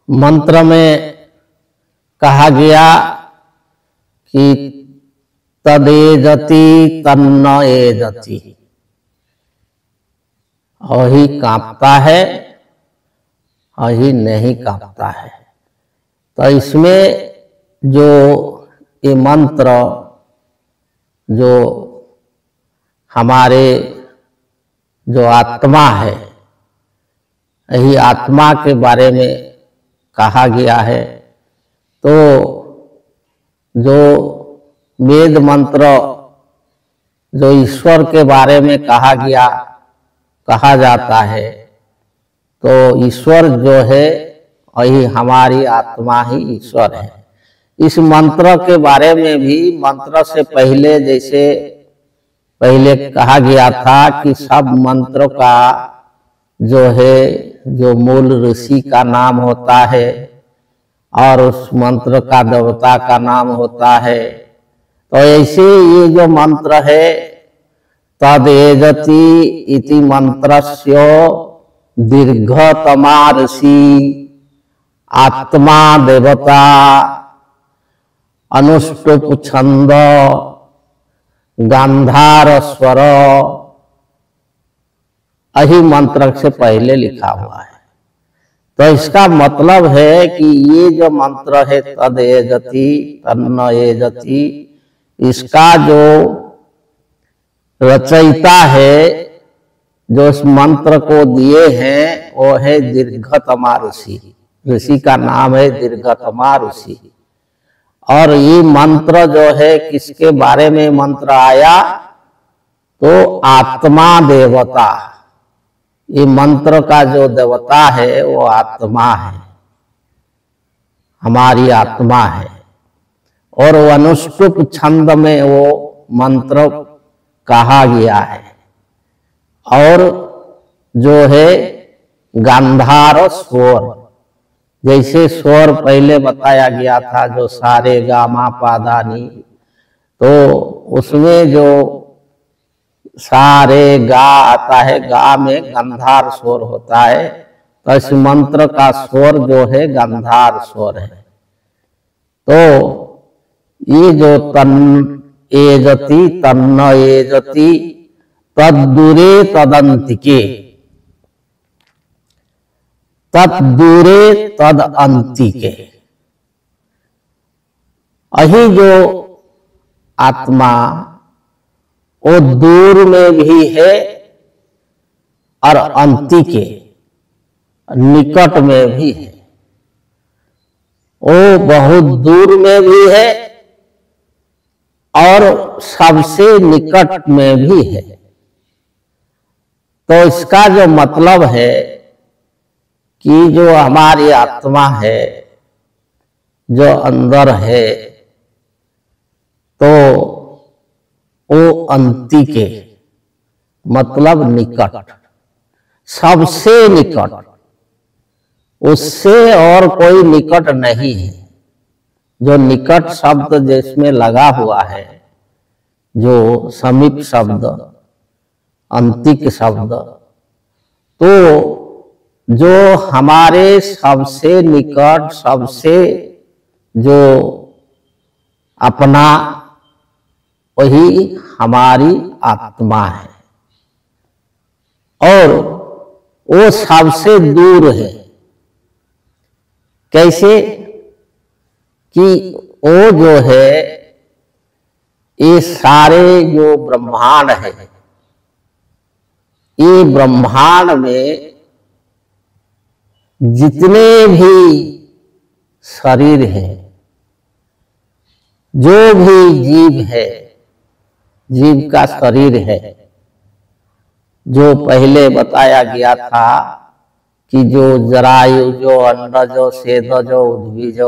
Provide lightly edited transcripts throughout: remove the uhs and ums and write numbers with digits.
मंत्र में कहा गया कि तदेजति तन्न एजति, वही कांपता है वही नहीं कांपता है। तो इसमें जो ये मंत्र जो हमारे जो आत्मा है, यही आत्मा के बारे में कहा गया है। तो जो वेद मंत्र जो ईश्वर के बारे में कहा जाता है, तो ईश्वर जो है वही हमारी आत्मा ही ईश्वर है। इस मंत्र के बारे में भी मंत्र से पहले जैसे पहले कहा गया था कि सब मंत्रों का जो है जो मूल ऋषि का नाम होता है और उस मंत्र का देवता का नाम होता है। तो ऐसे ये जो मंत्र है तदेजति इति मंत्रस्य दीर्घतमा ऋषि आत्मा देवता अनुष्टुप छंद गांधार स्वर, यही मंत्र से पहले लिखा हुआ है। तो इसका मतलब है कि ये जो मंत्र है तदेजति तन्न एजति, इसका जो रचयिता है जो इस मंत्र को दिए हैं वो है दीर्घतमा ऋषि। ऋषि का नाम है दीर्घतमा ऋषि। और ये मंत्र जो है किसके बारे में मंत्र आया, तो आत्मा देवता, ये मंत्र का जो देवता है वो आत्मा है, हमारी आत्मा है। और वो अनुष्टुप छंद में वो मंत्र कहा गया है। और जो है गांधार स्वर, जैसे स्वर पहले बताया गया था जो सारे गा मा पा धा नी, तो उसमें जो सारे गा आता है, गा में गांधार स्वर होता है। तो इस मंत्र का स्वर जो है गांधार स्वर है। तो ये जो तन्न एजति तन्न एजति तद्दूरे तदंतिके, तद्दूरे तद अंतिके, यही जो आत्मा वो दूर में भी है और अंतिके निकट में भी है। वो बहुत दूर में भी है और सबसे निकट में भी है। तो इसका जो मतलब है कि जो हमारी आत्मा है जो अंदर है, तो वो अंतिके मतलब निकट, सबसे निकट, उससे और कोई निकट नहीं है। जो निकट शब्द जिसमें लगा हुआ है, जो समीप शब्द, अंतिक शब्द, तो जो हमारे सबसे निकट, सबसे जो अपना, वही हमारी आत्मा है। और वो सबसे दूर है। कैसे कि वो जो है ये सारे जो ब्रह्मांड है, ये ब्रह्मांड में जितने भी शरीर है। जो भी जीव है, जीव का शरीर है। जो पहले बताया गया था कि जो जरायु, जो अंडज, सेदज, उद्भिज,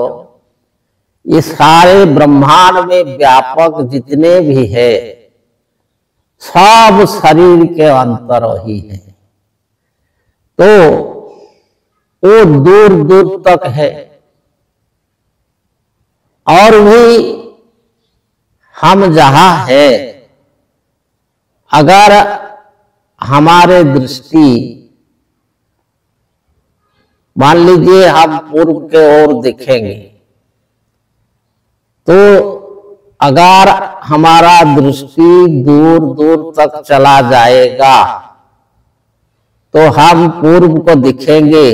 ये सारे ब्रह्मांड में व्यापक जितने भी है सब शरीर के अंतर ही है। तो वो दूर दूर तक है। और भी हम जहां है, अगर हमारे दृष्टि, मान लीजिए हम पूर्व के ओर देखेंगे, तो अगर हमारा दृष्टि दूर दूर तक चला जाएगा तो हम पूर्व को दिखेंगे।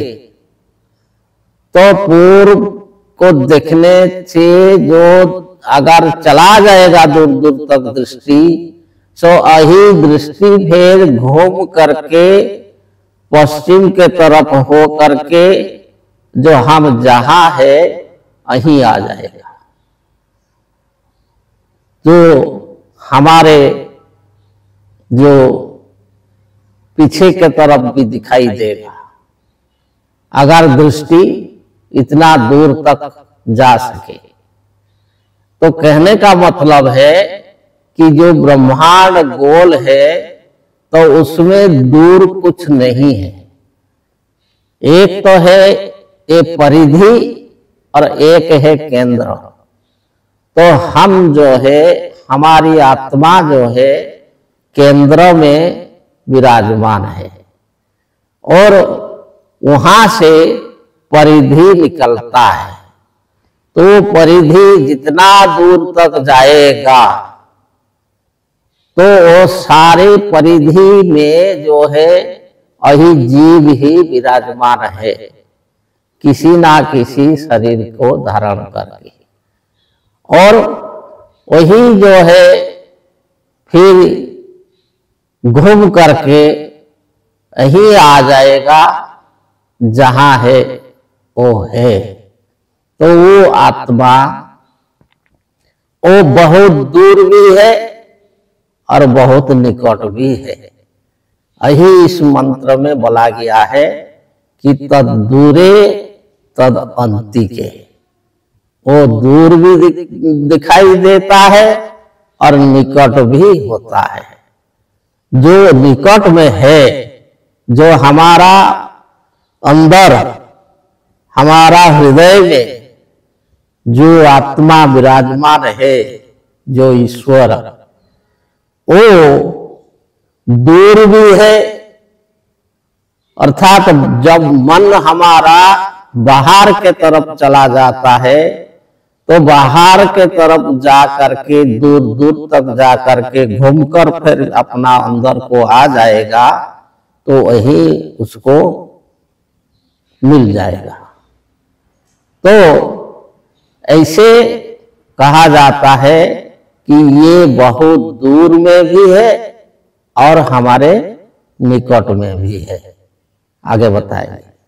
तो पूर्व को देखने से जो अगर चला जाएगा दूर दूर तक दृष्टि, तो यही दृष्टि फिर घूम करके पश्चिम के तरफ हो करके जो हम जहां है वहीं आ जाएगा। जो हमारे जो पीछे के तरफ भी दिखाई देगा, अगर दृष्टि इतना दूर तक जा सके। तो कहने का मतलब है कि जो ब्रह्मांड गोल है तो उसमें दूर कुछ नहीं है। एक तो है एक परिधि और एक है केंद्र। तो हम जो है, हमारी आत्मा जो है केंद्र में विराजमान है और वहां से परिधि निकलता है। तो परिधि जितना दूर तक जाएगा तो वो सारे परिधि में जो है वही जीव ही विराजमान है, किसी ना किसी शरीर को धारण करके। और वही जो है फिर घूम करके यही आ जाएगा जहां है वो है। तो वो आत्मा वो बहुत दूर भी है और बहुत निकट भी है। यही इस मंत्र में बोला गया है कि तद दूरे तद अंतिके। वो दूर भी दिखाई देता है और निकट भी होता है। जो निकट में है, जो हमारा अंदर, हमारा हृदय में जो आत्मा विराजमान है, जो ईश्वर, वो दूर भी है। अर्थात जब मन हमारा बाहर के तरफ चला जाता है तो बाहर के तरफ जा करके दूर दूर तक जा करके घूमकर फिर अपना अंदर को आ जाएगा, तो वही उसको मिल जाएगा। तो ऐसे कहा जाता है कि ये बहुत दूर में भी है और हमारे निकट में भी है। आगे बताएंगे।